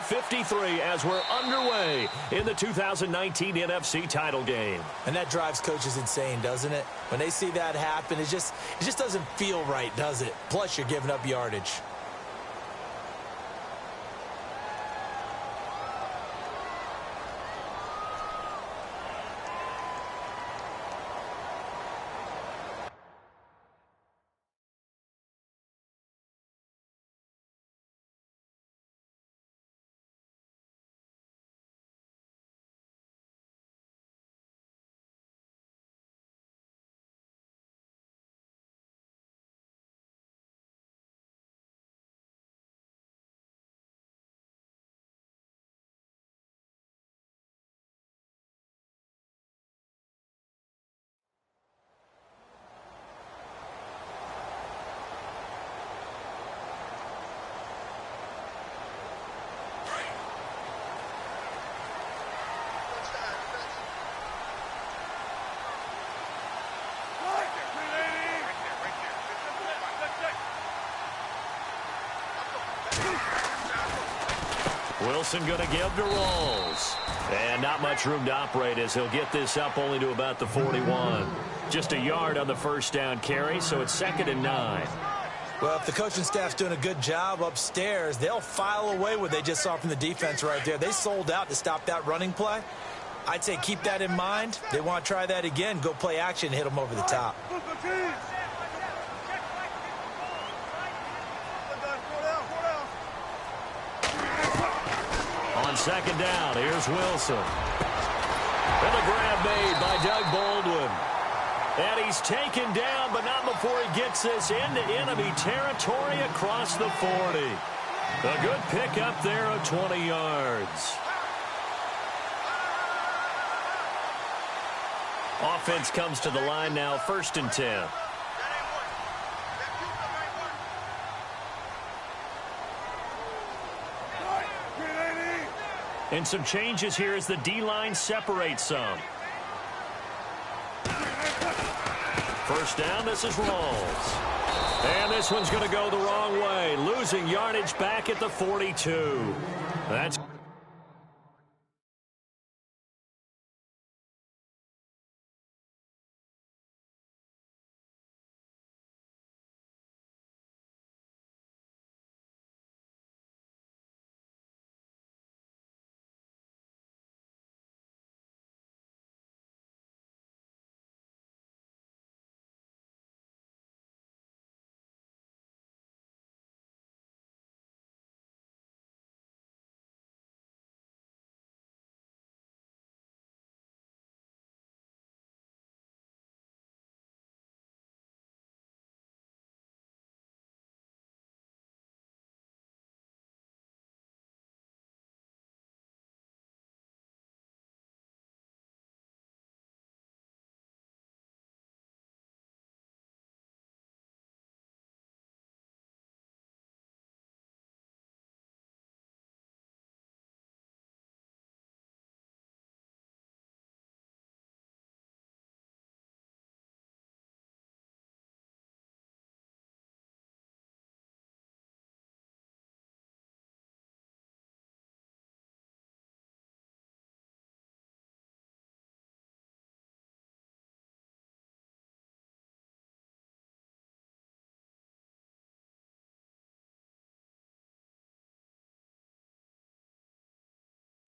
53 as we're underway in the 2019 NFC title game. And that drives coaches insane, doesn't it? When they see that happen, it just doesn't feel right, does it? Plus, you're giving up yardage. Wilson going to give to Rolls. And not much room to operate as he'll get this up only to about the 41. Just a yard on the first down carry, so it's 2nd and 9. Well, if the coaching staff's doing a good job upstairs, they'll file away what they just saw from the defense right there. They sold out to stop that running play. I'd say keep that in mind. They want to try that again, go play action, hit them over the top. On 2nd down, here's Wilson. And the grab made by Doug Baldwin. And he's taken down, but not before he gets this into enemy territory across the 40. A good pickup there of 20 yards. Offense comes to the line now, 1st and 10. And some changes here as the D-line separates some. First down, this is Rolls. And this one's going to go the wrong way, losing yardage back at the 42. That's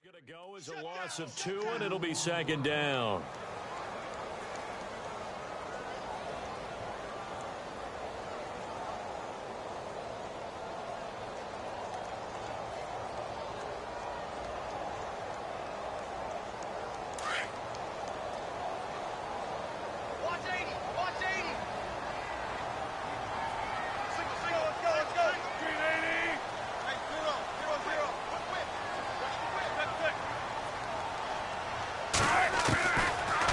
going to go as a loss of 2, and it'll be 2nd down.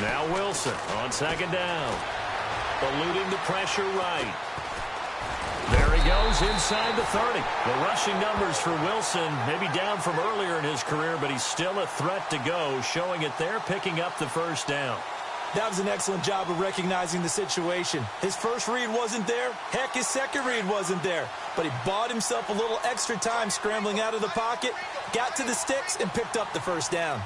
Now Wilson on 2nd down. Eluding the pressure right. There he goes inside the 30. The rushing numbers for Wilson maybe down from earlier in his career, but he's still a threat to go, showing it there, picking up the first down. That was an excellent job of recognizing the situation. His first read wasn't there. Heck, his second read wasn't there. But he bought himself a little extra time scrambling out of the pocket, got to the sticks, and picked up the first down.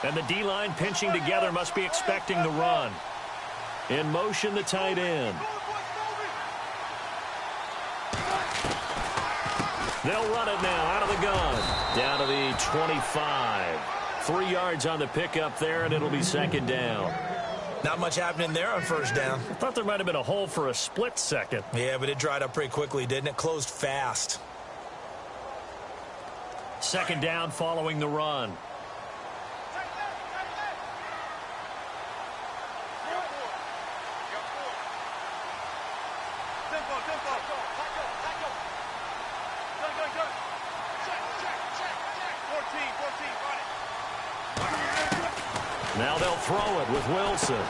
And the D-line pinching together must be expecting the run. In motion, the tight end. They'll run it now out of the gun. Down to the 25. 3 yards on the pickup there, and it'll be second down. Not much happening there on first down. I thought there might have been a hole for a split second. Yeah, but it dried up pretty quickly, didn't it? Closed fast. Second down following the run. Now they'll throw it with Wilson.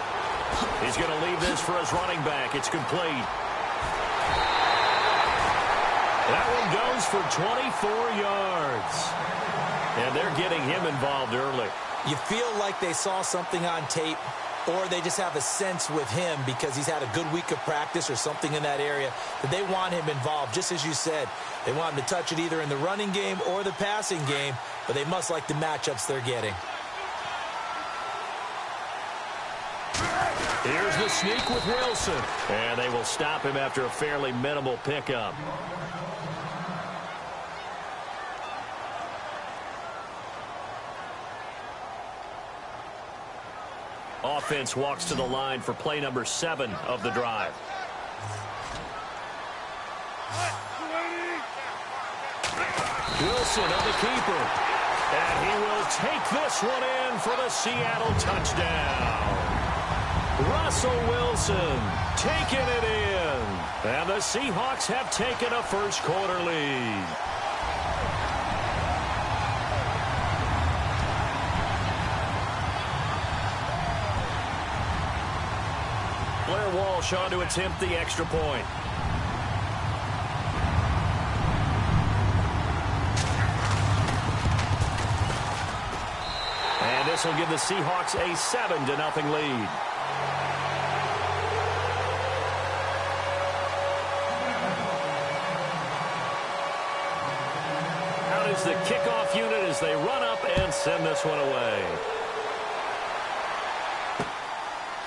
He's going to leave this for his running back. It's complete. That one goes for 24 yards. And they're getting him involved early. You feel like they saw something on tape, or they just have a sense with him because he's had a good week of practice or something in that area that they want him involved. Just as you said, they want him to touch it either in the running game or the passing game, but they must like the matchups they're getting. Here's the sneak with Wilson. And they will stop him after a fairly minimal pickup. Offense walks to the line for play number 7 of the drive. Wilson on the keeper. And he will take this one in for the Seattle touchdown. Russell Wilson taking it in. And the Seahawks have taken a first quarter lead. Blair Walsh on to attempt the extra point. And this will give the Seahawks a 7-0 lead. Out is the kickoff unit as they run up and send this one away.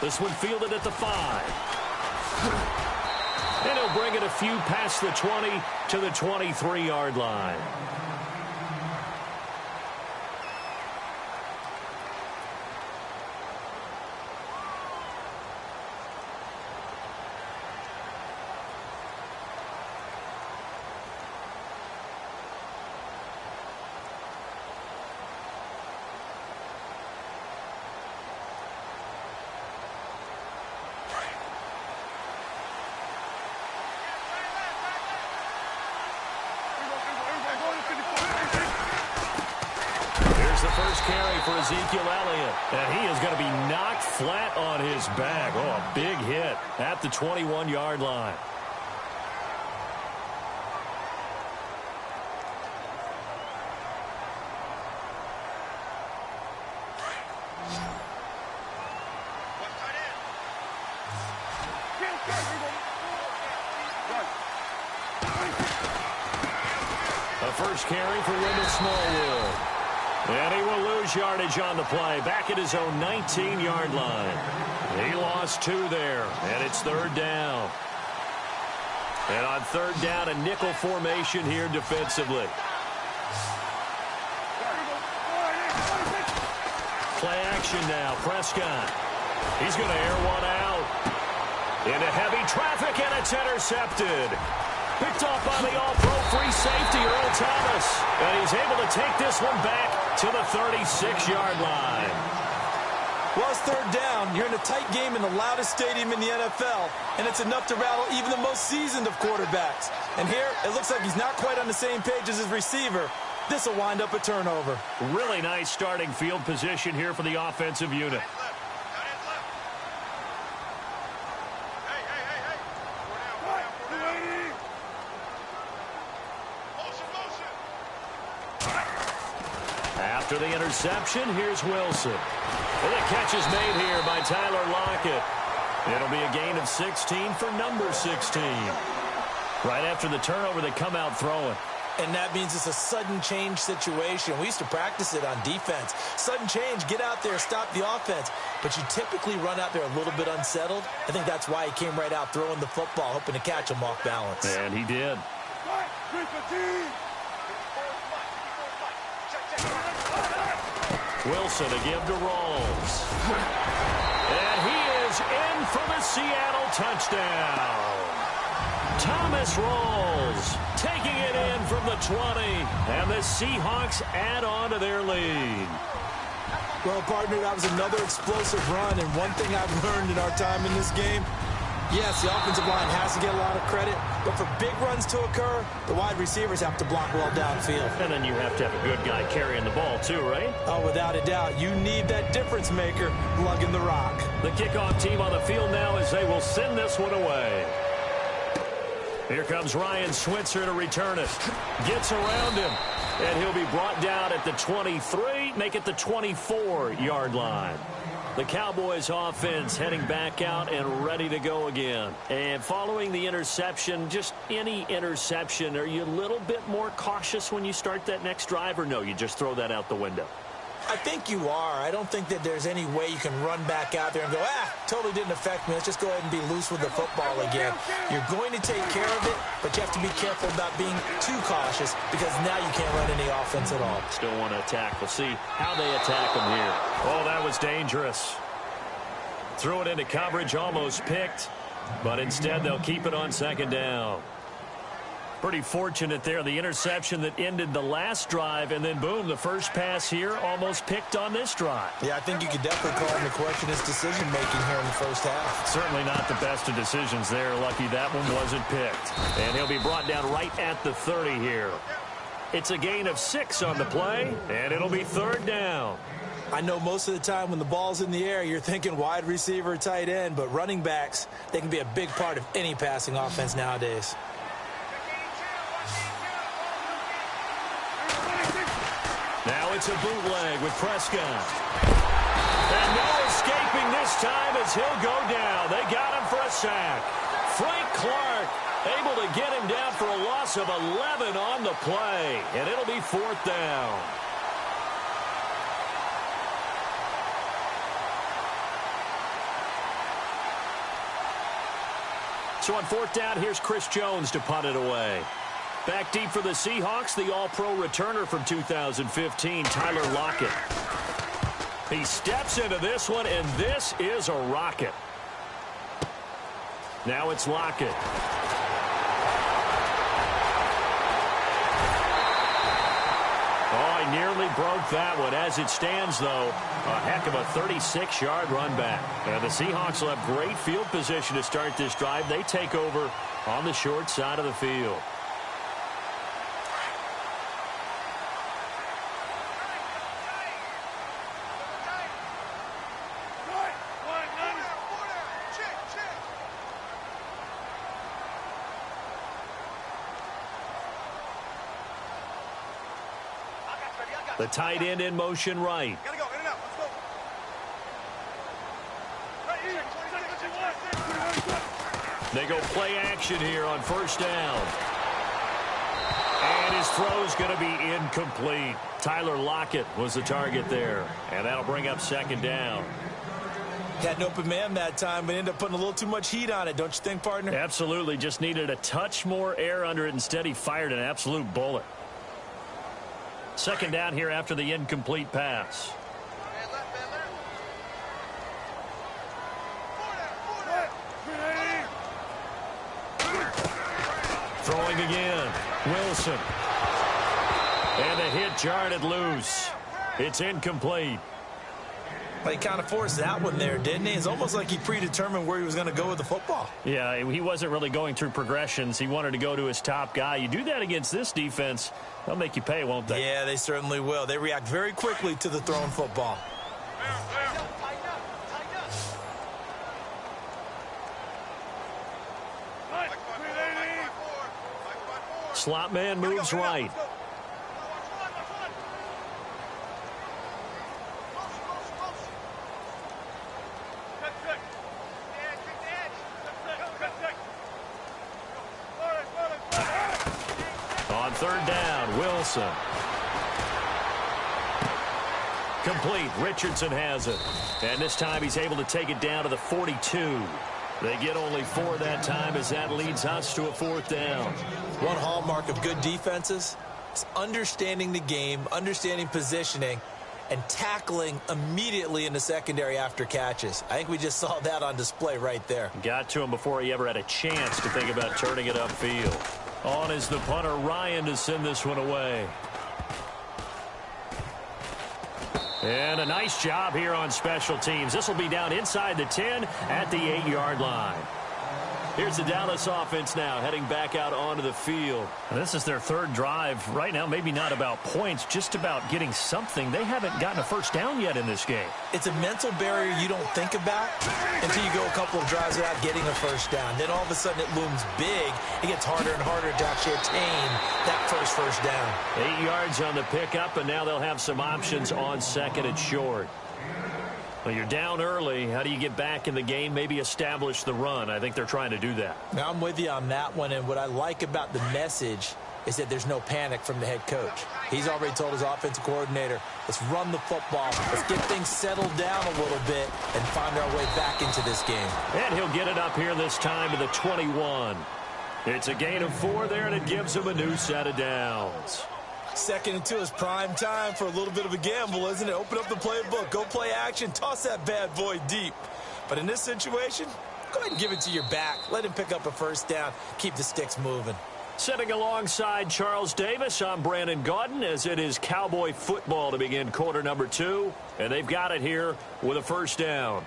This one fielded at the 5. And he'll bring it a few past the 20 to the 23-yard line. The first carry for Ezekiel Elliott. And he is going to be knocked flat on his back. Oh, a big hit at the 21-yard line. A first carry for Wendell Smallwood. And he will lose yardage on the play. Back at his own 19-yard line. He lost 2 there. And it's third down. And on third down, a nickel formation here defensively. Play action now. Prescott. He's going to air one out. Into heavy traffic, and it's intercepted. Picked off by the all-pro free safety, Earl Thomas. And he's able to take this one back to the 36-yard line. Well, it's third down. You're in a tight game in the loudest stadium in the NFL, and it's enough to rattle even the most seasoned of quarterbacks. And here, it looks like he's not quite on the same page as his receiver. This will wind up a turnover. Really nice starting field position here for the offensive unit. Motion. After the interception, here's Wilson. And the catch is made here by Tyler Lockett. It'll be a gain of 16 for number 16. Right after the turnover, they come out throwing. And that means it's a sudden change situation. We used to practice it on defense. Sudden change, get out there, stop the offense. But you typically run out there a little bit unsettled. I think that's why he came right out throwing the football, hoping to catch him off balance. And he did. Wilson a give to Rawls. And he is in for the Seattle touchdown. Thomas Rawls taking it in from the 20. And the Seahawks add on to their lead. Well, partner, that was another explosive run. And one thing I've learned in our time in this game, yes, the offensive line has to get a lot of credit, but for big runs to occur, the wide receivers have to block well downfield. And then you have to have a good guy carrying the ball too, right? Oh, without a doubt. You need that difference maker lugging the rock. The kickoff team on the field now as they will send this one away. Here comes Ryan Switzer to return it. Gets around him, and he'll be brought down at the 23, make it the 24-yard line. The Cowboys offense heading back out and ready to go again. And following the interception, just any interception, are you a little bit more cautious when you start that next drive, or no, you just throw that out the window? I think you are. I don't think that there's any way you can run back out there and go, totally didn't affect me. Let's just go ahead and be loose with the football again. You're going to take care of it, but you have to be careful about being too cautious because now you can't run any offense at all. Still want to attack. We'll see how they attack them here. Oh, that was dangerous. Threw it into coverage, almost picked, but instead they'll keep it on second down. Pretty fortunate there, the interception that ended the last drive, and then boom, the first pass here almost picked on this drive. Yeah, I think you could definitely call into question his decision-making here in the first half. Certainly not the best of decisions there. Lucky that one wasn't picked. And he'll be brought down right at the 30 here. It's a gain of 6 on the play, and it'll be third down. I know most of the time when the ball's in the air, you're thinking wide receiver, tight end, but running backs, they can be a big part of any passing offense nowadays. Now it's a bootleg with Prescott. And no escaping this time as he'll go down. They got him for a sack. Frank Clark able to get him down for a loss of 11 on the play. And it'll be fourth down. So on fourth down, here's Chris Jones to punt it away. Back deep for the Seahawks, the all-pro returner from 2015, Tyler Lockett. He steps into this one, and this is a rocket. Now it's Lockett. Oh, he nearly broke that one. As it stands, though, a heck of a 36-yard run back. And the Seahawks will have great field position to start this drive. They take over on the short side of the field. The tight end in motion right. They go play action here on first down. And his throw's going to be incomplete. Tyler Lockett was the target there. And that'll bring up second down. Had an open man that time, but ended up putting a little too much heat on it, don't you think, partner? Absolutely. Just needed a touch more air under it. Instead, he fired an absolute bullet. Second down here after the incomplete pass. Throwing again. Wilson. And the hit jarred it loose. It's incomplete. Well, he kind of forced that one there, didn't he? It's almost like he predetermined where he was going to go with the football. Yeah, he wasn't really going through progressions. He wanted to go to his top guy. You do that against this defense, they'll make you pay, won't they? Yeah, they certainly will. They react very quickly to the thrown football. Slot man moves right. third down, Wilson. Complete. Richardson has it. And this time he's able to take it down to the 42. They get only 4 that time as that leads us to a fourth down. One hallmark of good defenses is understanding the game, understanding positioning, and tackling immediately in the secondary after catches. I think we just saw that on display right there. Got to him before he ever had a chance to think about turning it upfield. On is the punter, Ryan, to send this one away. And a nice job here on special teams. This will be down inside the 10 at the 8-yard line. Here's the Dallas offense now heading back out onto the field. This is their third drive. Right now, maybe not about points, just about getting something. They haven't gotten a first down yet in this game. It's a mental barrier you don't think about until you go a couple of drives without getting a first down. Then all of a sudden it looms big. It gets harder and harder to actually attain that first down. 8 yards on the pickup, and now they'll have some options on second and short. Well, you're down early. How do you get back in the game? Maybe establish the run. I think they're trying to do that. Now, I'm with you on that one, and what I like about the message is that there's no panic from the head coach. He's already told his offensive coordinator, let's run the football, let's get things settled down a little bit and find our way back into this game. And he'll get it up here this time to the 21. It's a gain of 4 there, and it gives him a new set of downs. 2nd and 2 is prime time for a little bit of a gamble, isn't it? Open up the playbook, go play action, toss that bad boy deep. But in this situation, go ahead and give it to your back. Let him pick up a first down. Keep the sticks moving. Sitting alongside Charles Davis, I'm Brandon Gaudin, as it is Cowboy football to begin quarter number 2. And they've got it here with a first down.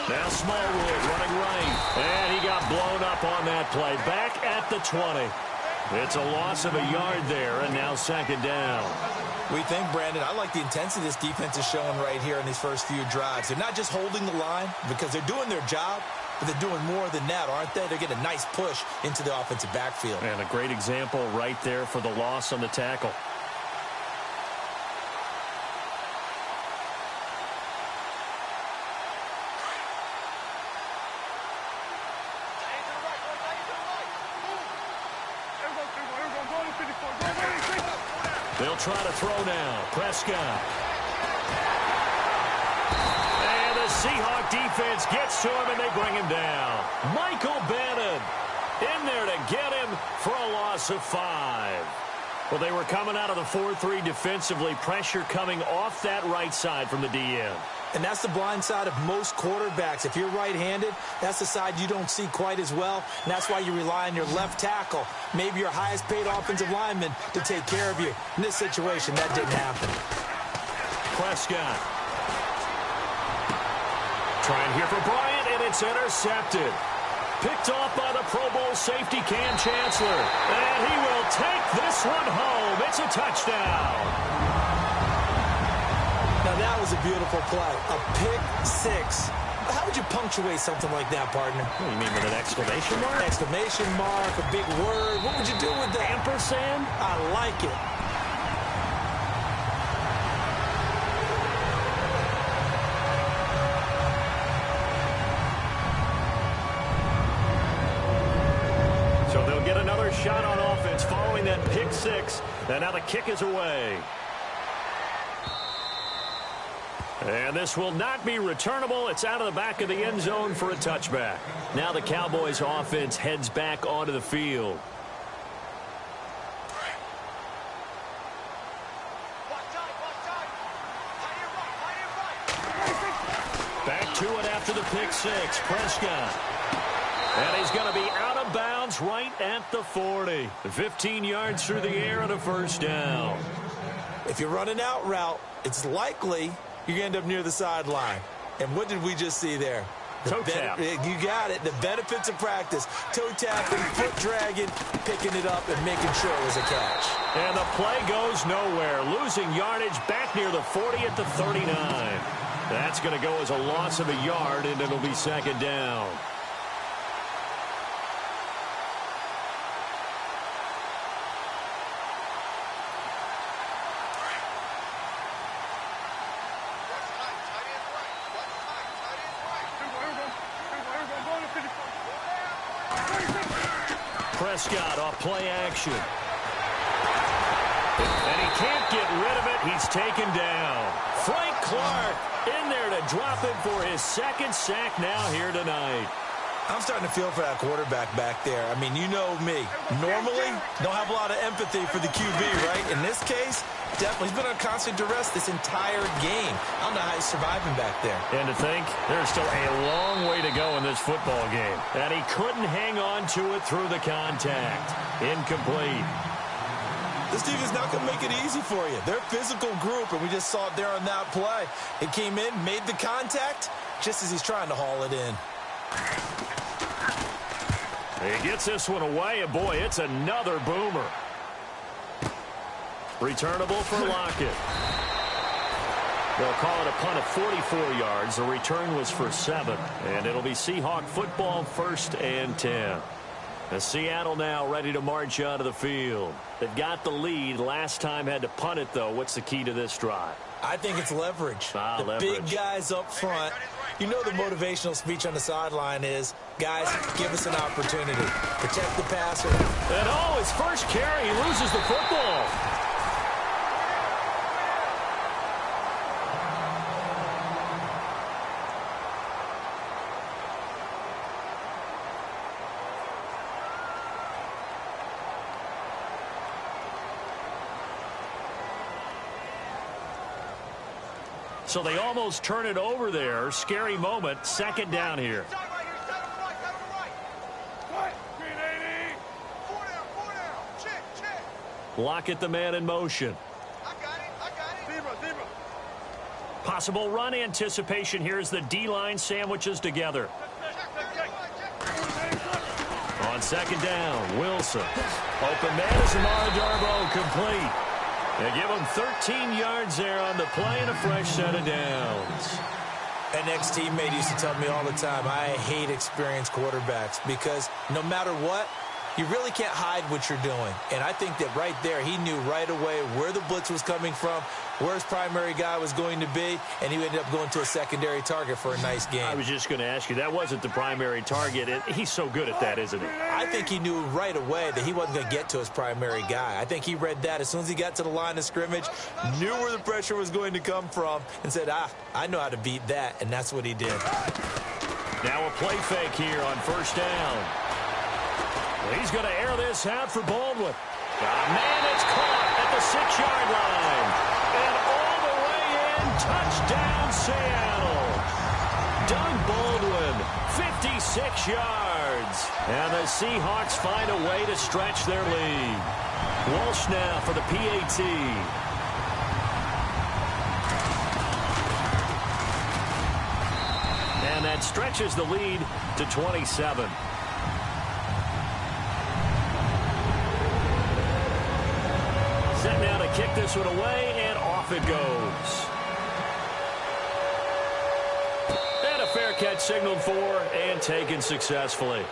Now Smallwood running right, and he got blown up on that play. Back at the 20. It's a loss of a yard there, and now second down. We think, Brandon, I like the intensity this defense is showing right here in these first few drives. They're not just holding the line because they're doing their job, but they're doing more than that, aren't they? They're getting a nice push into the offensive backfield. And a great example right there for the loss on the tackle. They'll try to throw now. Prescott. And the Seahawk defense gets to him, and they bring him down. Michael Bannon in there to get him for a loss of 5. Well, they were coming out of the 4-3 defensively. Pressure coming off that right side from the DN. And that's the blind side of most quarterbacks. If you're right-handed, that's the side you don't see quite as well. And that's why you rely on your left tackle, maybe your highest-paid offensive lineman, to take care of you. In this situation, that didn't happen. Prescott. Trying here for Bryant, and it's intercepted. Picked off by the Pro Bowl safety Cam Chancellor. And he will take this one home. It's a touchdown. Now, that was a beautiful play. A pick 6. How would you punctuate something like that, partner? What do you mean, with an exclamation mark? Exclamation mark, a big word. What would you do with that? Ampersand? I like it. So they'll get another shot on offense following that pick 6. And now the kick is away. And this will not be returnable. It's out of the back of the end zone for a touchback. Now the Cowboys offense heads back onto the field. Back to it after the pick 6. Prescott. And he's going to be out of bounds right at the 40. 15 yards through the air and a first down. If you're running out route, it's likely you're going to end up near the sideline. And what did we just see there? Toe tap. You got it. The benefits of practice. Toe tapping, foot dragging, picking it up, and making sure it was a catch. And the play goes nowhere. Losing yardage back near the 40 at the 39. That's going to go as a loss of a yard, and it'll be second down. Prescott off play action. And he can't get rid of it. He's taken down. Frank Clark in there to drop him for his second sack now here tonight. I'm starting to feel for that quarterback back there. I mean, you know me. Normally, don't have a lot of empathy for the QB, right? In this case, definitely. He's been on constant duress this entire game. I don't know how he's surviving back there. And to think, there's still a long way to go in this football game. And he couldn't hang on to it through the contact. Incomplete. This team is not going to make it easy for you. They're a physical group, and we just saw it there on that play. It came in, made the contact, just as he's trying to haul it in. He gets this one away, and boy, it's another boomer. Returnable for Lockett. They'll call it a punt of 44 yards. The return was for 7, and it'll be Seahawk football 1st and 10. The Seattle now ready to march out of the field. They've got the lead. Last time had to punt it, though. What's the key to this drive? I think it's leverage. Leverage. Big guys up front. You know the motivational speech on the sideline is, guys, give us an opportunity. Protect the passer. And his first carry, he loses the football. So they almost turn it over there. Scary moment. 2nd down here. Lockett the man in motion. Possible run anticipation here as the D-line sandwiches together. On 2nd down, Wilson. Open man is Amari Darboh, complete. They give him 13 yards there on the play and a fresh set of downs. An ex-teammate used to tell me all the time, I hate experienced quarterbacks because no matter what, you really can't hide what you're doing. And I think that right there, he knew right away where the blitz was coming from, where his primary guy was going to be, and he ended up going to a secondary target for a nice game. I was just going to ask you, that wasn't the primary target. He's so good at that, isn't he? I think he knew right away that he wasn't going to get to his primary guy. I think he read that as soon as he got to the line of scrimmage, knew where the pressure was going to come from, and said, I know how to beat that, and that's what he did. Now a play fake here on 1st down. He's going to air this out for Baldwin. Man, it's caught at the 6-yard line. And all the way in, touchdown Seattle. Doug Baldwin, 56 yards. And the Seahawks find a way to stretch their lead. Walsh now for the PAT. And that stretches the lead to 27. Set now to kick this one away, and off it goes. And a fair catch signaled for and taken successfully.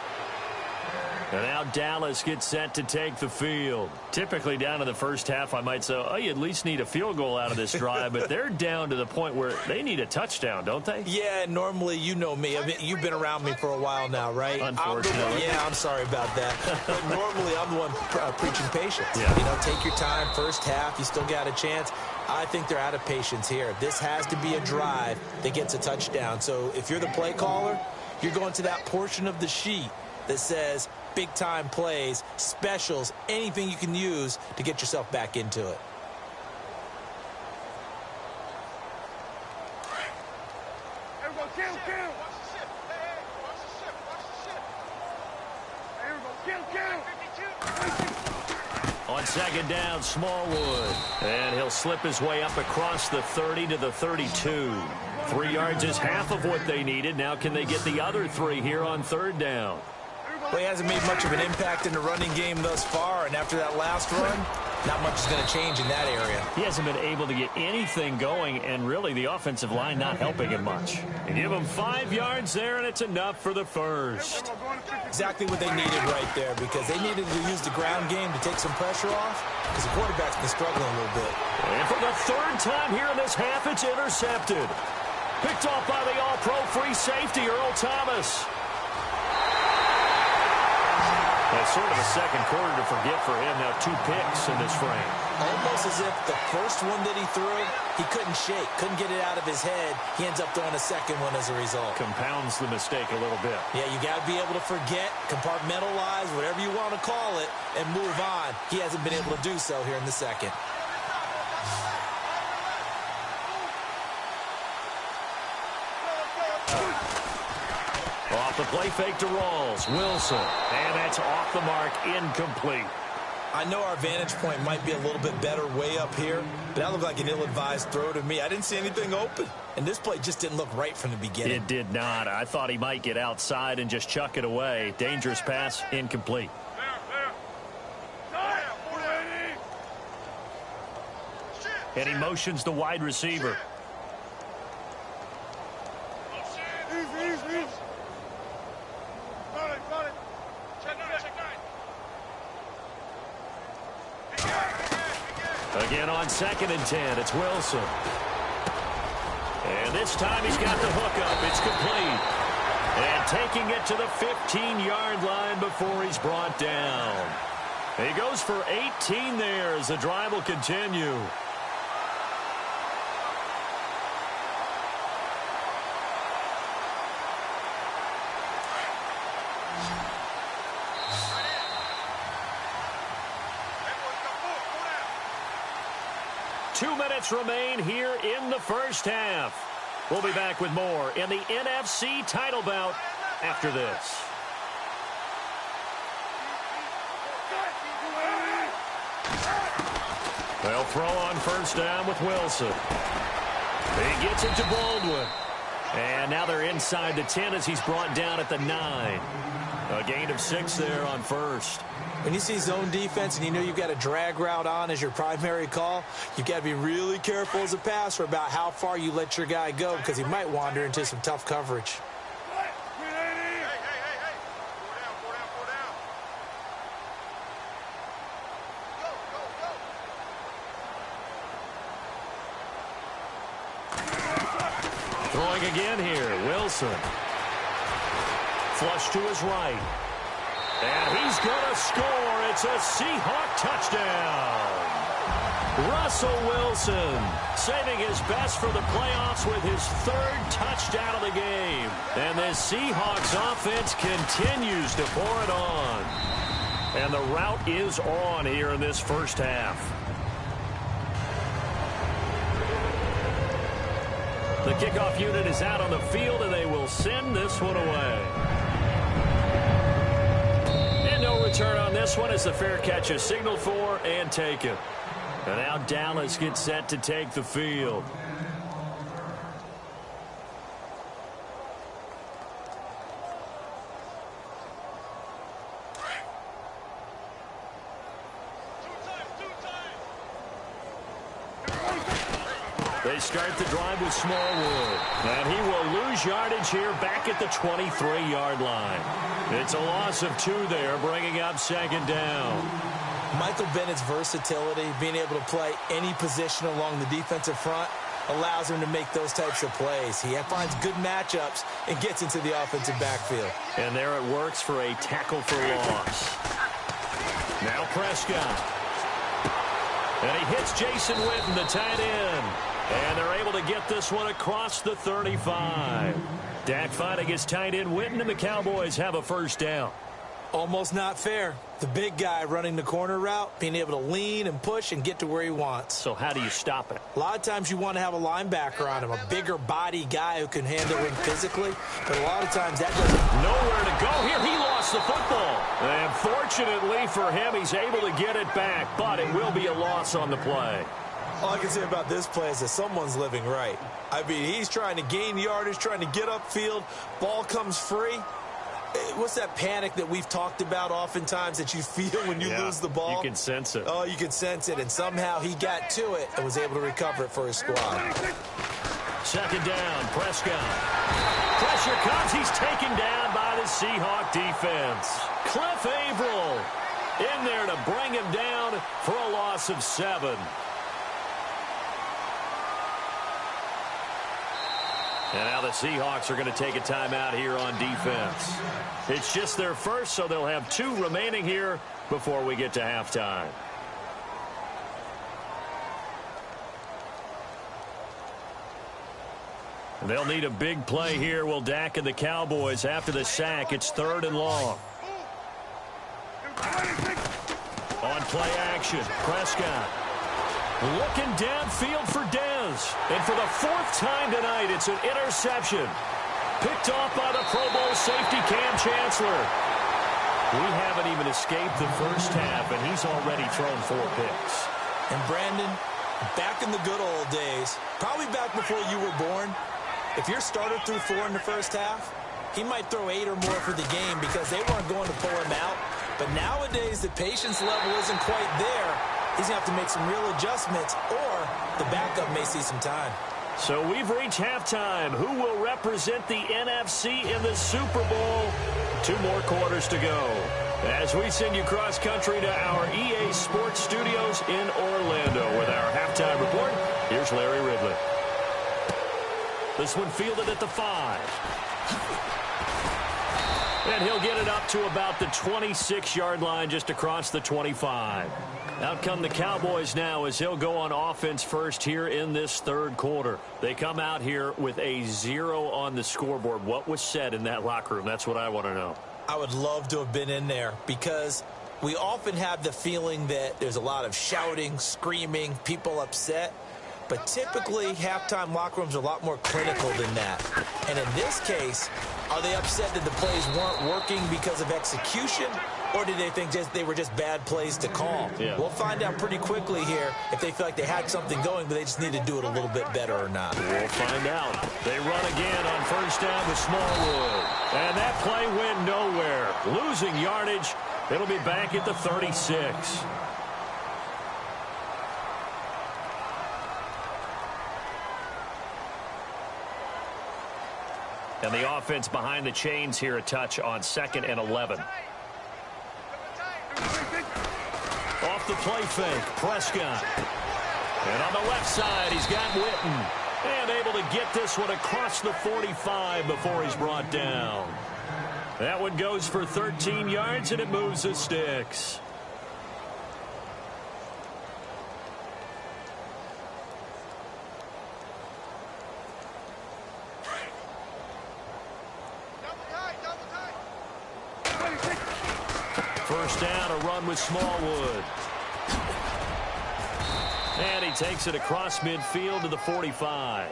And now Dallas gets set to take the field. Typically down in the first half, I might say, you at least need a field goal out of this drive, but they're down to the point where they need a touchdown, don't they? Yeah, normally, you know me. I mean, you've been around me for a while now, right? Unfortunately. I'm sorry about that. But normally, I'm the one preaching patience. Yeah. You know, take your time, first half, you still got a chance. I think they're out of patience here. This has to be a drive that gets a touchdown. So if you're the play caller, you're going to that portion of the sheet that says big-time plays, specials, anything you can use to get yourself back into it. On 2nd down, Smallwood. And he'll slip his way up across the 30 to the 32. 3 yards is half of what they needed. Now can they get the other 3 here on 3rd down? Well, he hasn't made much of an impact in the running game thus far, and after that last run, not much is going to change in that area. He hasn't been able to get anything going, and really the offensive line not helping him much. And give him 5 yards there, and it's enough for the first. Exactly what they needed right there, because they needed to use the ground game to take some pressure off, because the quarterback's been struggling a little bit. And for the 3rd time here in this half, it's intercepted. Picked off by the all-pro free safety, Earl Thomas. That's sort of a second quarter to forget for him. Now 2 picks in this frame. Almost as if the first one that he threw, he couldn't shake, couldn't get it out of his head. He ends up throwing a second one as a result. Compounds the mistake a little bit. Yeah, you got to be able to forget, compartmentalize, whatever you want to call it, and move on. He hasn't been able to do so here in the second. Off the play fake to Rawls. Wilson. And that's off the mark. Incomplete. I know our vantage point might be a little bit better way up here, but that looked like an ill-advised throw to me. I didn't see anything open, and this play just didn't look right from the beginning. It did not. I thought he might get outside and just chuck it away. Dangerous pass, incomplete. And he motions the wide receiver. Again on 2nd and 10, it's Wilson. And this time he's got the hookup. It's complete. And taking it to the 15-yard line before he's brought down. He goes for 18 there as the drive will continue. Two minutes remain here in the first half. We'll be back with more in the NFC title bout after this. They'll throw on first down with Wilson. He gets it to Baldwin. And now they're inside the 10 as he's brought down at the 9. A gain of 6 there on first. When you see zone defense and you know you've got a drag route on as your primary call, you've got to be really careful as a passer about how far you let your guy go because he might wander into some tough coverage. Throwing again here, Wilson. Flush to his right. And he's going to score. It's a Seahawk touchdown. Russell Wilson saving his best for the playoffs with his 3rd touchdown of the game. And this Seahawks offense continues to pour it on. And the route is on here in this first half. The kickoff unit is out on the field, and they will send this one away. No return on this one as the fair catch is signaled for and taken. And now Dallas gets set to take the field. They start the drive with Smallwood. And he will lose yardage here back at the 23-yard line. It's a loss of 2 there, bringing up 2nd down. Michael Bennett's versatility, being able to play any position along the defensive front, allows him to make those types of plays. He finds good matchups and gets into the offensive backfield. And there it works for a tackle for loss. Now Prescott. And he hits Jason Witten, the tight end. And they're able to get this one across the 35. Dak finding his tight end Witten, and the Cowboys have a first down. Almost not fair. The big guy running the corner route, being able to lean and push and get to where he wants. So how do you stop it? A lot of times you want to have a linebacker on him, a bigger body guy who can handle him physically. But a lot of times that doesn't. Nowhere to go here. He lost the football. And fortunately for him, he's able to get it back. But it will be a loss on the play. All I can say about this play is that someone's living right. I mean, he's trying to gain yardage, trying to get upfield. Ball comes free. What's that panic that we've talked about oftentimes that you feel when you lose the ball? You can sense it. Oh, you can sense it. And somehow he got to it and was able to recover it for his squad. 2nd down, Prescott. Pressure comes. He's taken down by the Seahawk defense. Cliff Averill in there to bring him down for a loss of 7. And now the Seahawks are going to take a timeout here on defense. It's just their first, so they'll have 2 remaining here before we get to halftime. They'll need a big play here. Will Dak and the Cowboys after the sack. It's 3rd and long. On play action, Prescott. Looking downfield for Dez. And for the 4th time tonight, it's an interception. Picked off by the Pro Bowl safety Cam Chancellor. We haven't even escaped the first half, and he's already thrown 4 picks. And Brandon, back in the good old days, probably back before you were born, if your starter threw 4 in the first half, he might throw 8 or more for the game because they weren't going to pull him out. But nowadays, the patience level isn't quite there. He's going to have to make some real adjustments, or the backup may see some time. So we've reached halftime. Who will represent the NFC in the Super Bowl? 2 more quarters to go. As we send you cross-country to our EA Sports Studios in Orlando with our halftime report, here's Larry Ridley. This one fielded at the 5. And he'll get it up to about the 26-yard line, just across the 25. Out come the Cowboys now as he'll go on offense first here in this 3rd quarter. They come out here with a 0 on the scoreboard. What was said in that locker room? That's what I want to know. I would love to have been in there because we often have the feeling that there's a lot of shouting, screaming, people upset. But typically, halftime locker rooms are a lot more clinical than that. And in this case, are they upset that the plays weren't working because of execution? Or did they think they were just bad plays to call? Yeah. We'll find out pretty quickly here if they feel like they had something going, but they just need to do it a little bit better or not. We'll find out. They run again on 1st down with Smallwood. And that play went nowhere. Losing yardage. It'll be back at the 36. And the offense behind the chains here, a touch on 2nd and 11. Off the play fake, Prescott. And on the left side, he's got Witten. And able to get this one across the 45 before he's brought down. That one goes for 13 yards, and it moves the sticks. First down, a run with Smallwood. And he takes it across midfield to the 45.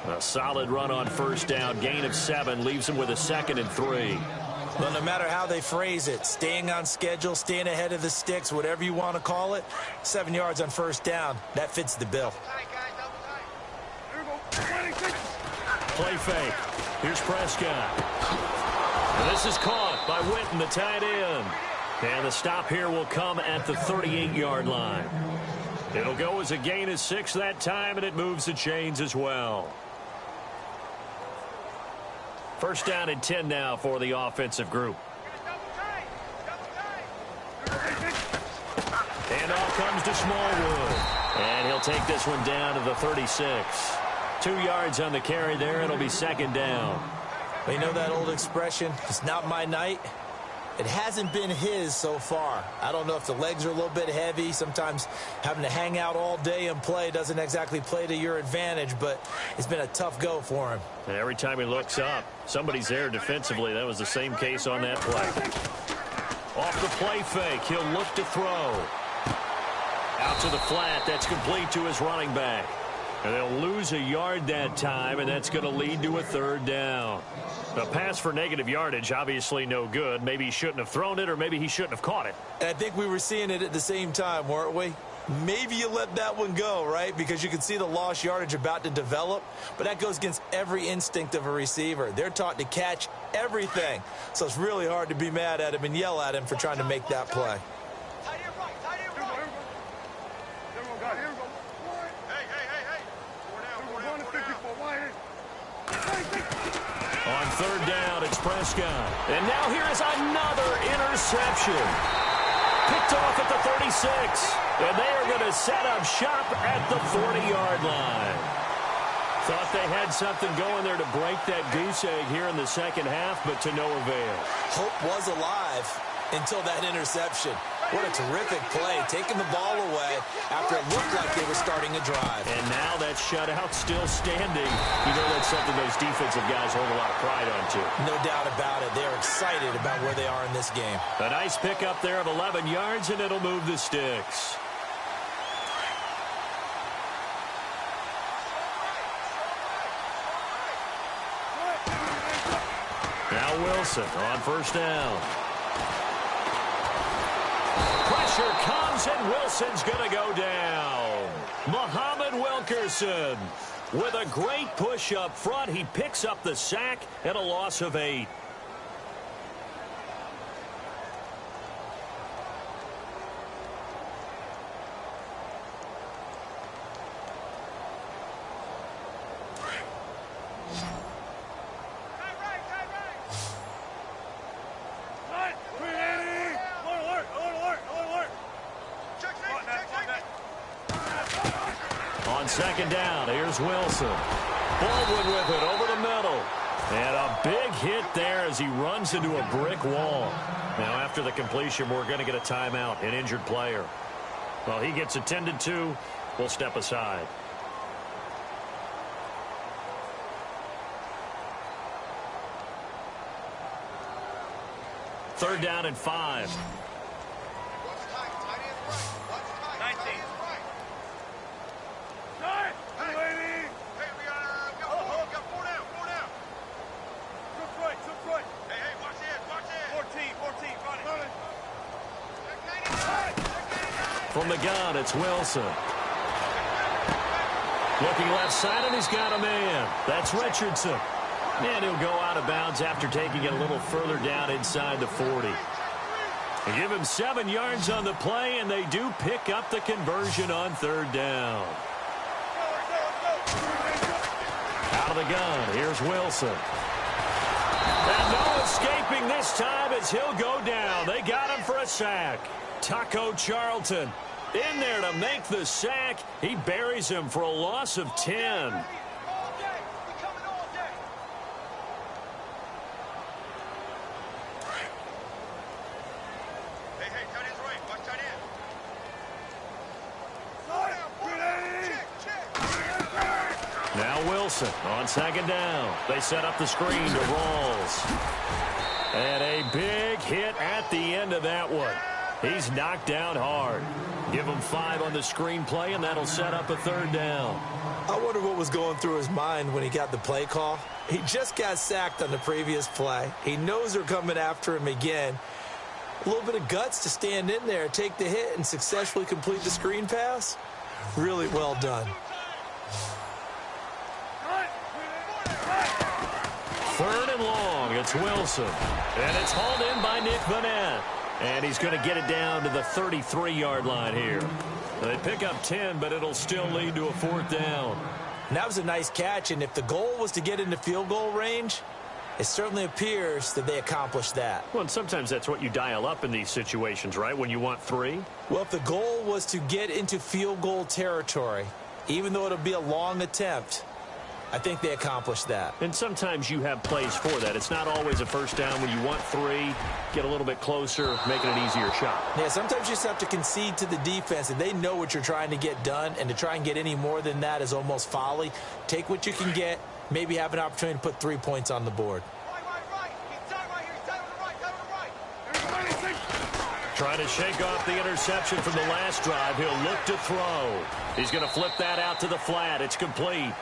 A solid run on 1st down. Gain of 7 leaves him with a 2nd and 3. Well, no matter how they phrase it, staying on schedule, staying ahead of the sticks, whatever you want to call it, 7 yards on 1st down, that fits the bill. Play fake. Here's Prescott. And this is caught by Witten, the tight end. And the stop here will come at the 38-yard line. It'll go as a gain of 6 that time, and it moves the chains as well. 1st down and 10 now for the offensive group. And off comes to Smallwood. And he'll take this one down to the 36. 2 yards on the carry there. It'll be 2nd down. Well, you know that old expression, it's not my night? It hasn't been his so far. I don't know if the legs are a little bit heavy. Sometimes having to hang out all day and play doesn't exactly play to your advantage, but it's been a tough go for him. And every time he looks up, somebody's there defensively. That was the same case on that play. Off the play fake, he'll look to throw. Out to the flat, that's complete to his running back. And they'll lose a yard that time, and that's going to lead to a 3rd down. A pass for negative yardage, obviously no good. Maybe he shouldn't have thrown it, or maybe he shouldn't have caught it. And I think we were seeing it at the same time, weren't we? Maybe you let that one go, right? Because you can see the lost yardage about to develop. But that goes against every instinct of a receiver. They're taught to catch everything. So it's really hard to be mad at him and yell at him for trying to make that play. On 3rd down, it's Prescott. And now here is another interception. Picked off at the 36. And they are going to set up shop at the 40-yard line. Thought they had something going there to break that goose egg here in the second half, but to no avail. Hope was alive until that interception. What a terrific play, taking the ball away after it looked like they were starting a drive. And now that shutout still standing. You know that's something those defensive guys hold a lot of pride on, too. No doubt about it. They're excited about where they are in this game. A nice pickup there of 11 yards, and it'll move the sticks. Now Wilson on first down. Pressure comes, and Wilson's going to go down. Muhammad Wilkerson with a great push up front. He picks up the sack and a loss of 8. Second down, here's Wilson. Baldwin with it over the middle. And a big hit there as he runs into a brick wall. Now after the completion, we're going to get a timeout, an injured player. Well, he gets attended to. We'll step aside. Third down and 5. From the gun, it's Wilson. Looking left side, and he's got a man. That's Richardson. And he'll go out of bounds after taking it a little further down inside the 40. They give him 7 yards on the play, and they do pick up the conversion on third down. Out of the gun, here's Wilson. And no escaping this time as he'll go down. They got him for a sack. Taco Charlton in there to make the sack. He buries him for a loss of 10. Now Wilson on second down. They set up the screen to Rawls. And a big hit at the end of that one. He's knocked down hard. Give him 5 on the screenplay, and that'll set up a third down. I wonder what was going through his mind when he got the play call. He just got sacked on the previous play. He knows they're coming after him again. A little bit of guts to stand in there, take the hit, and successfully complete the screen pass. Really well done. Third and long, it's Wilson. And it's hauled in by Nick Vanette. And he's going to get it down to the 33-yard line here. They pick up 10, but it'll still lead to a fourth down. And that was a nice catch, and if the goal was to get into field goal range, it certainly appears that they accomplished that. Well, and sometimes that's what you dial up in these situations, right, when you want 3? Well, if the goal was to get into field goal territory, even though it'll be a long attempt, I think they accomplished that. And sometimes you have plays for that. It's not always a first down when you want 3, get a little bit closer, make it an easier shot. Yeah, sometimes you just have to concede to the defense, and they know what you're trying to get done, and to try and get any more than that is almost folly. Take what you can get, maybe have an opportunity to put 3 points on the board. Trying to shake off the interception from the last drive. He'll look to throw. He's going to flip that out to the flat. It's complete.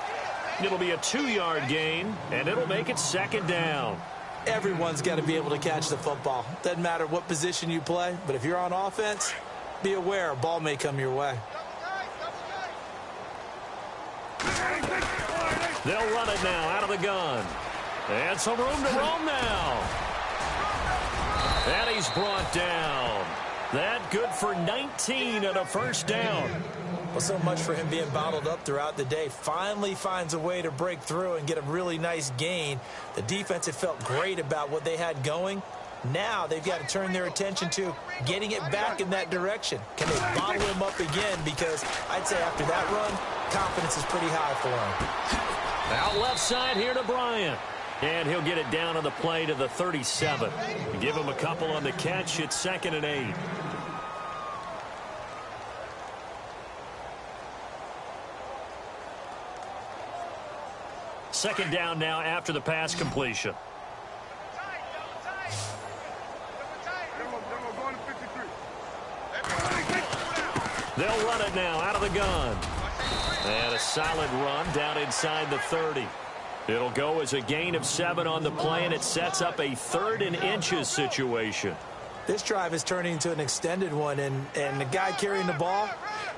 It'll be a 2-yard gain, and it'll make it second down. Everyone's got to be able to catch the football. Doesn't matter what position you play, but if you're on offense, be aware a ball may come your way. They'll run it now out of the gun. And some room to roam now. And he's brought down. That good for 19 and a first down. Well, so much for him being bottled up throughout the day. Finally finds a way to break through and get a really nice gain. The defense had felt great about what they had going. Now they've got to turn their attention to getting it back in that direction. Can they bottle him up again? Because I'd say after that run, confidence is pretty high for him. Out left side here to Bryant. And he'll get it down on the play to the 37. Give him a couple on the catch. It's 2nd and 8. Second down now after the pass completion. They'll run it now out of the gun. And a solid run down inside the 30. It'll go as a gain of 7 on the play, and it sets up a 3rd and inches situation. This drive is turning into an extended one, and the guy carrying the ball,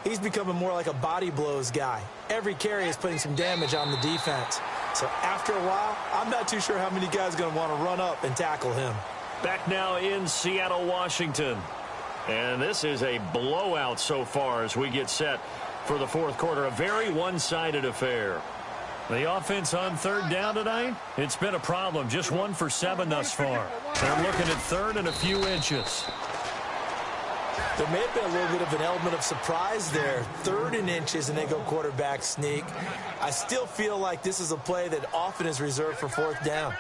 he's becoming more like a body blows guy. Every carry is putting some damage on the defense. So after a while, I'm not too sure how many guys are going to want to run up and tackle him. Back now in Seattle, Washington. And this is a blowout so far as we get set for the 4th quarter. A very one-sided affair. The offense on 3rd down tonight, it's been a problem. Just 1 for 7 thus far. They're looking at 3rd and a few inches. There may have been a little bit of an element of surprise there. 3rd and inches, and they go quarterback sneak. I still feel like this is a play that often is reserved for 4th down.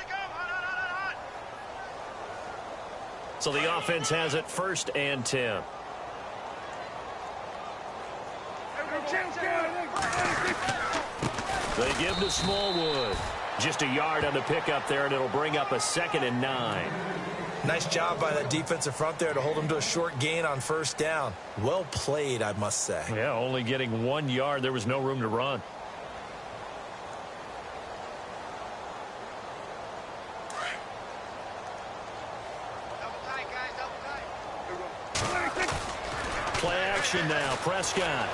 So the offense has it 1st and 10. They give to Smallwood. Just a yard on the pickup there, and it'll bring up a 2nd and 9. Nice job by that defensive front there to hold them to a short gain on 1st down. Well played, I must say. Yeah, only getting 1 yard. There was no room to run. Play action now. Prescott.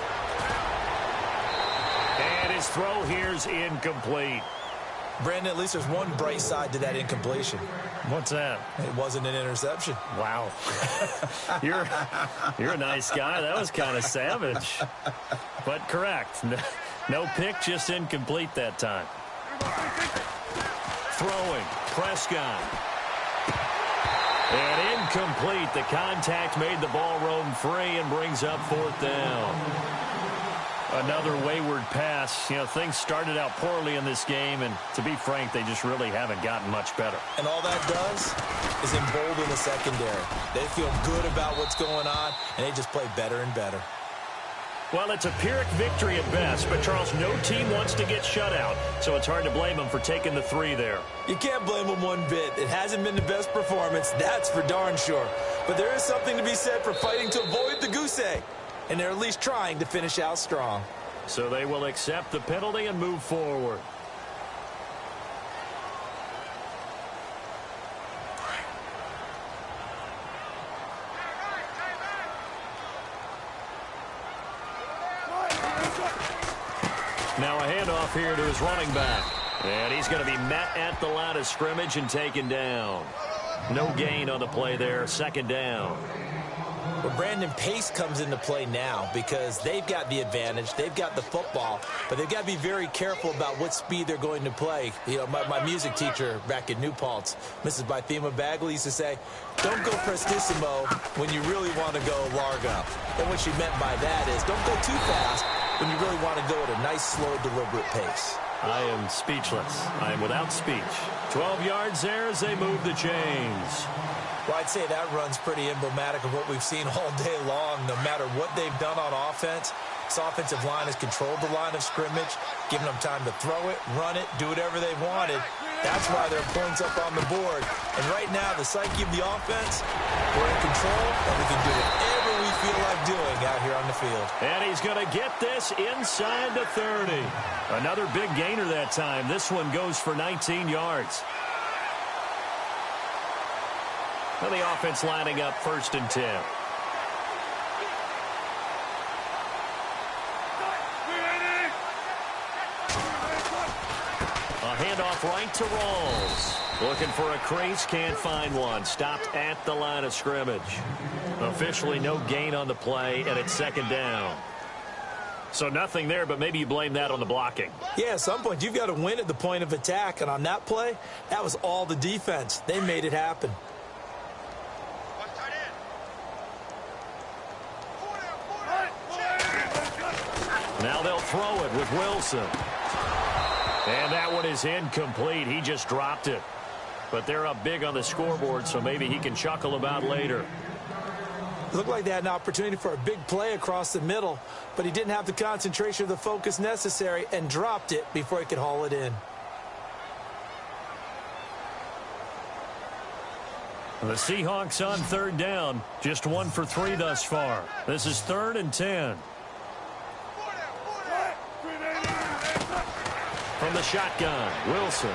And his throw here's incomplete. Brandon, at least there's one bright side to that incompletion. What's that? It wasn't an interception. Wow. You're a nice guy. That was kind of savage. But correct. No pick, just incomplete that time. Throwing. Prescott. And incomplete. The contact made the ball roam free and brings up 4th down. Another wayward pass. You know, things started out poorly in this game, and to be frank, they just really haven't gotten much better. And all that does is embolden the secondary. They feel good about what's going on, and they just play better and better. Well, it's a Pyrrhic victory at best, but, Charles, no team wants to get shut out, so it's hard to blame them for taking the 3 there. You can't blame them one bit. It hasn't been the best performance, that's for darn sure. But there is something to be said for fighting to avoid the goose egg. And they're at least trying to finish out strong. So they will accept the penalty and move forward. Now a handoff here to his running back. And he's going to be met at the line of scrimmage and taken down. No gain on the play there, 2nd down. Well, Brandon, pace comes into play now because they've got the advantage. They've got the football, but they've got to be very careful about what speed they're going to play. You know, my music teacher back in New Paltz, Mrs. Bythema Bagley, used to say, don't go prestissimo when you really want to go largo. And what she meant by that is don't go too fast when you really want to go at a nice, slow, deliberate pace. I am speechless. I am without speech. 12 yards there as they move the chains. Well, I'd say that run's pretty emblematic of what we've seen all day long. No matter what they've done on offense, this offensive line has controlled the line of scrimmage, given them time to throw it, run it, do whatever they wanted. That's why there are points up on the board. And right now, the psyche of the offense, we're in control, and we can do whatever we feel like doing out here on the field. And he's going to get this inside the 30. Another big gainer that time. This one goes for 19 yards. Well, the offense lining up 1st and 10. A handoff right to Rawls. Looking for a crease, can't find one. Stopped at the line of scrimmage. Officially no gain on the play, and it's 2nd down. So nothing there, but maybe you blame that on the blocking. Yeah, at some point you've got to win at the point of attack, and on that play, that was all the defense. They made it happen. Now they'll throw it with Wilson. And that one is incomplete. He just dropped it. But they're up big on the scoreboard, so maybe he can chuckle about later. Looked like they had an opportunity for a big play across the middle, but he didn't have the concentration or the focus necessary and dropped it before he could haul it in. The Seahawks on third down. Just 1 for 3 thus far. This is 3rd and 10. From the shotgun, Wilson.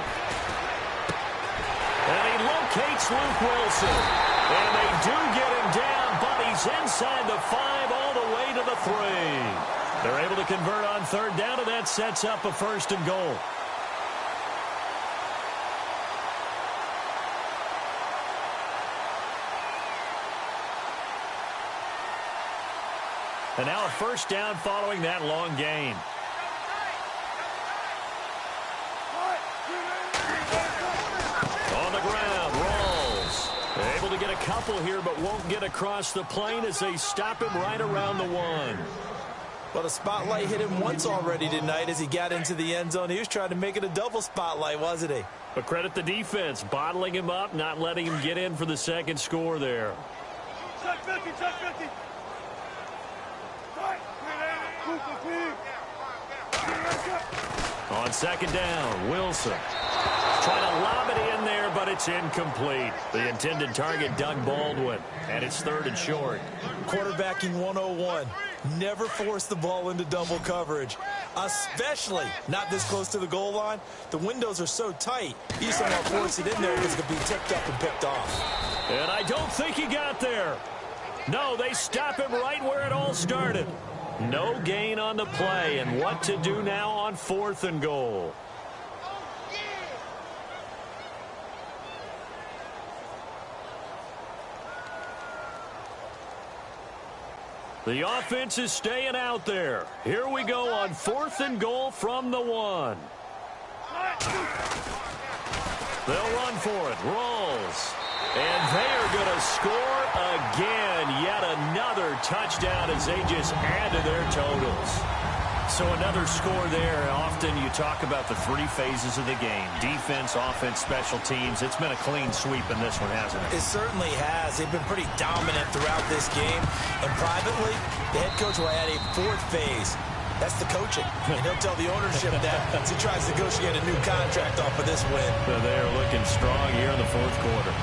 And he locates Luke Wilson. And they do get him down, but he's inside the 5 all the way to the 3. They're able to convert on third down, and that sets up a 1st and goal. And now a 1st down following that long gain. On the ground, Rawls. Able to get a couple here, but won't get across the plane as they stop him right around the 1. Well, the spotlight hit him once already tonight as he got into the end zone. He was trying to make it a double spotlight, wasn't he? But credit the defense, bottling him up, not letting him get in for the 2nd score there. Check 50, check 50. On 2nd down, Wilson. Trying to lob it in there, but it's incomplete. The intended target, Doug Baldwin. And it's 3rd and short. Quarterbacking 101. Never force the ball into double coverage, especially not this close to the goal line. The windows are so tight, you just don't want to force it in there because it could be tipped up and picked off. And I don't think he got there. No, they stop him right where it all started. No gain on the play, and what to do now on 4th and goal. The offense is staying out there. Here we go on 4th and goal from the 1. They'll run for it. Rawls. And they are going to score again. Yet another touchdown as they just add to their totals. So another score there. Often you talk about the 3 phases of the game. Defense, offense, special teams. It's been a clean sweep in this one, hasn't it? It certainly has. They've been pretty dominant throughout this game. And privately, the head coach will add a 4th phase. That's the coaching. And he'll tell the ownership that as he tries to negotiate a new contract off of this win. So they are looking strong here in the 4th quarter.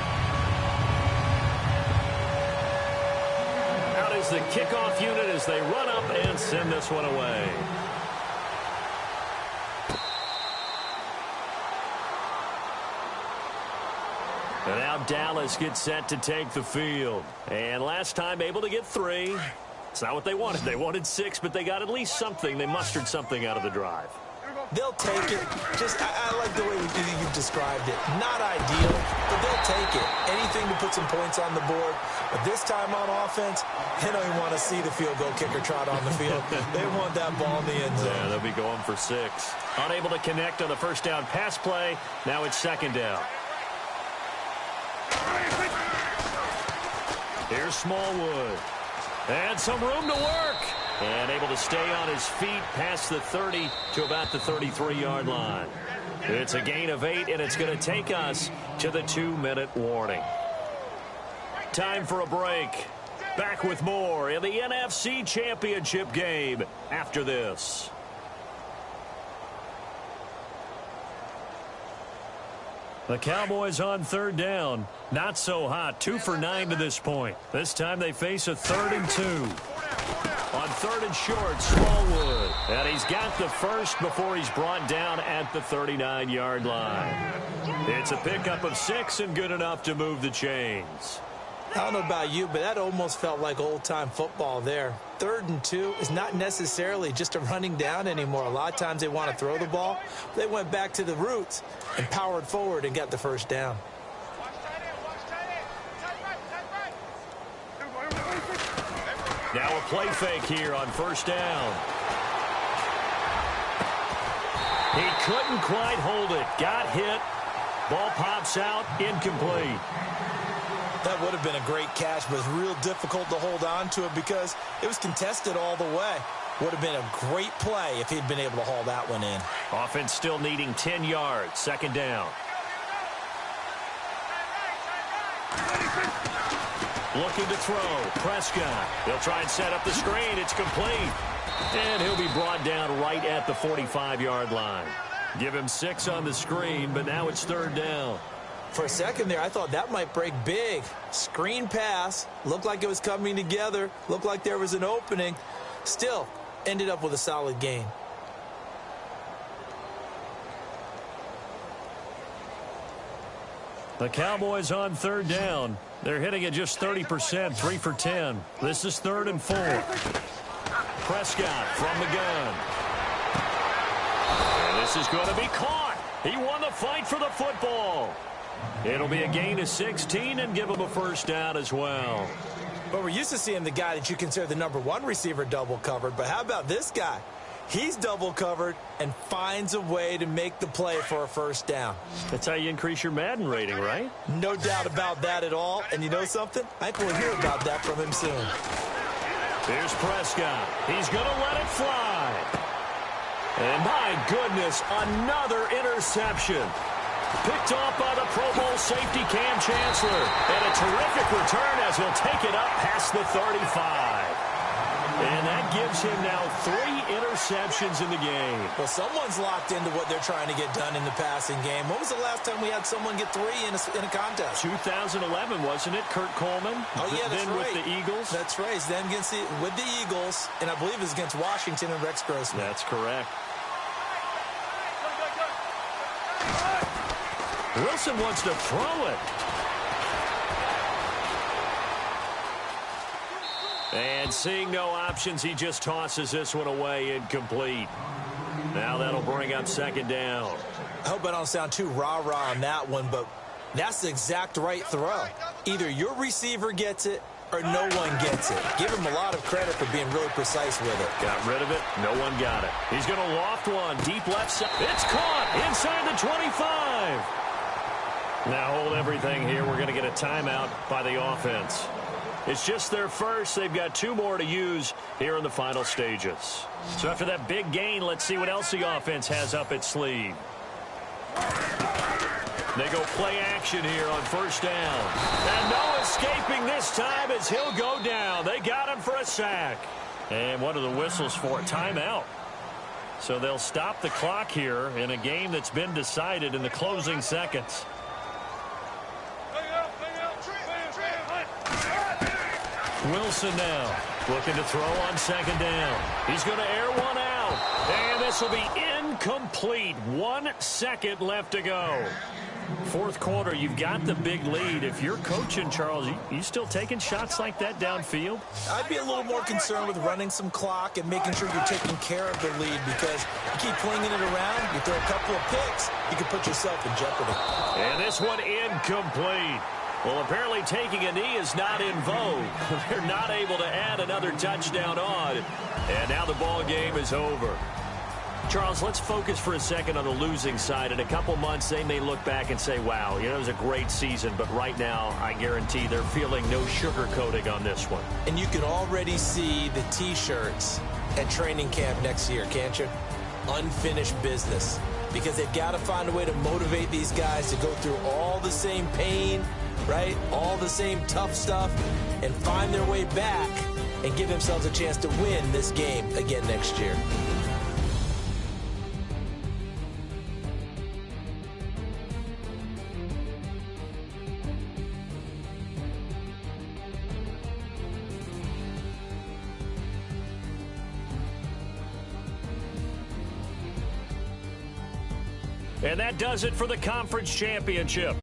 Out is the kickoff unit as they run up and send this one away. And now Dallas gets set to take the field. And last time able to get 3. It's not what they wanted. They wanted 6, but they got at least something. They mustered something out of the drive. They'll take it. I like the way you've described it. Not ideal, but they'll take it. Anything to put some points on the board. But this time on offense, they don't even want to see the field goal kicker trot on the field. They want that ball in the end zone. Yeah, they'll be going for 6. Unable to connect on the 1st down pass play. Now it's 2nd down. Here's Smallwood. And some room to work. And able to stay on his feet past the 30 to about the 33-yard line. It's a gain of 8, and it's going to take us to the 2-minute warning. Time for a break. Back with more in the NFC Championship game after this. The Cowboys on 3rd down. Not so hot. 2 for 9 to this point. This time they face a 3rd and 2. On 3rd and short, Smallwood. And he's got the 1st before he's brought down at the 39-yard line. It's a pickup of 6 and good enough to move the chains. I don't know about you, but that almost felt like old-time football there. 3rd and 2 is not necessarily just a running down anymore. A lot of times they want to throw the ball. They went back to the roots and powered forward and got the 1st down. Now a play fake here on 1st down. He couldn't quite hold it. Got hit. Ball pops out. Incomplete. That would have been a great catch, but it's real difficult to hold on to it because it was contested all the way. Would have been a great play if he'd been able to haul that one in. Offense still needing 10 yards. Second down. Looking to throw. Prescott. He'll try and set up the screen. It's complete. And he'll be brought down right at the 45-yard line. Give him 6 on the screen, but now it's third down. For a second there, I thought that might break big. Screen pass. Looked like it was coming together. Looked like there was an opening. Still, ended up with a solid gain. The Cowboys on third down. They're hitting it just 30%, 3 for 10. This is 3rd and 4. Prescott from the gun. And this is going to be caught. He won the fight for the football. It'll be a gain of 16 and give him a first down as well. But we're used to seeing the guy that you consider the #1 receiver double covered. But how about this guy? He's double covered and finds a way to make the play for a first down. That's how you increase your Madden rating, right? No doubt about that at all. And you know something? I think we'll hear about that from him soon. Here's Prescott. He's going to let it fly. And my goodness, another interception. Picked off by the Pro Bowl safety Cam Chancellor. And a terrific return as he'll take it up past the 35. And that gives him now 3 interceptions in the game. Well, someone's locked into what they're trying to get done in the passing game. When was the last time we had someone get 3 in a contest? 2011, wasn't it? Kurt Coleman. Oh, yeah, that's then right. with the Eagles. That's right. Then with the Eagles, and I believe it was against Washington and Rex Grossman. That's correct. Wilson wants to throw it. And seeing no options, he just tosses this one away, incomplete. Now that'll bring up second down. I hope I don't sound too rah-rah on that one, but that's the exact right throw. Either your receiver gets it or no one gets it. Give him a lot of credit for being really precise with it. Got rid of it. No one got it. He's going to loft one. Deep left side. It's caught inside the 25. Now hold everything here. We're going to get a timeout by the offense. It's just their first. They've got 2 more to use here in the final stages. So after that big gain, let's see what else the offense has up its sleeve. They go play action here on first down. And no escaping this time as he'll go down. They got him for a sack. And what are the whistles for? Timeout. So they'll stop the clock here in a game that's been decided in the closing seconds. Wilson now looking to throw on second down. He's going to air one out. And this will be incomplete. 1 second left to go. Fourth quarter, you've got the big lead. If you're coaching, Charles, you still taking shots like that downfield? I'd be a little more concerned with running some clock and making sure you're taking care of the lead, because you keep flinging it around, you throw a couple of picks, you can put yourself in jeopardy. And this one incomplete. Well, apparently taking a knee is not in vogue. They're not able to add another touchdown on. And now the ball game is over. Charles, let's focus for a second on the losing side. In a couple months, they may look back and say, wow, it was a great season. But right now, I guarantee they're feeling no sugarcoating on this one. And you can already see the T-shirts at training camp next year, can't you? Unfinished business. Because they've got to find a way to motivate these guys to go through all the same pain, right? All the same tough stuff, and find their way back and give themselves a chance to win this game again next year. And that does it for the conference championship.